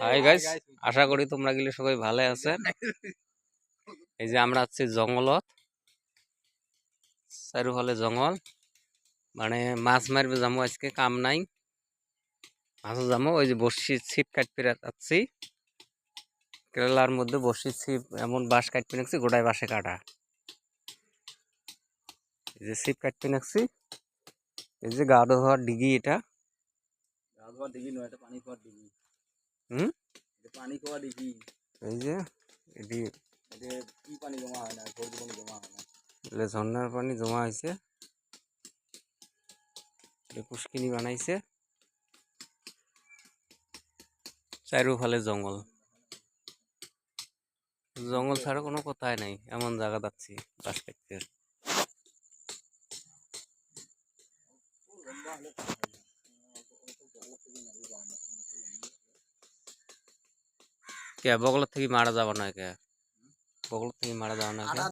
Hi guys, আশা করি তোমরা গেলে সবাই ভালো আছেন। এই যে আমরা আছি জঙ্গলত, চারিফালে জঙ্গল, মানে মাছ মারবে যাবো আজকে, কাম নাই, মাছও যাবো। ওই যে বর্ষি ছিপ কাটতে যাচ্ছি, কেরালার মধ্যে বর্ষি ছিপ এমন বাঁশ কাটতে নাকছি, গোটায় বাঁশে কাটা। এই যে ছিপ কাটতে নাকছি, এই যে গা ধোয়ার ডিগি, এটা ডিগি নয়, এটা পানি খাওয়ার ডিগি। পানি খাওয়া ডিগি। এই যে এটি কি পানি জমা হয় না, সবজি পানি জমা হয় না, ঝর্ণার পানি জমা হয়েছে, পুষ্কিনি বানাইছে। চারুফালে জঙ্গল, জঙ্গল ছাড়া কোনো কথাই নাই, এমন জায়গা যাচ্ছি বাস কাটতে। কে বগলের থেকে মারা যাবো না, কে বগলের থেকে মারা যাবো না কে?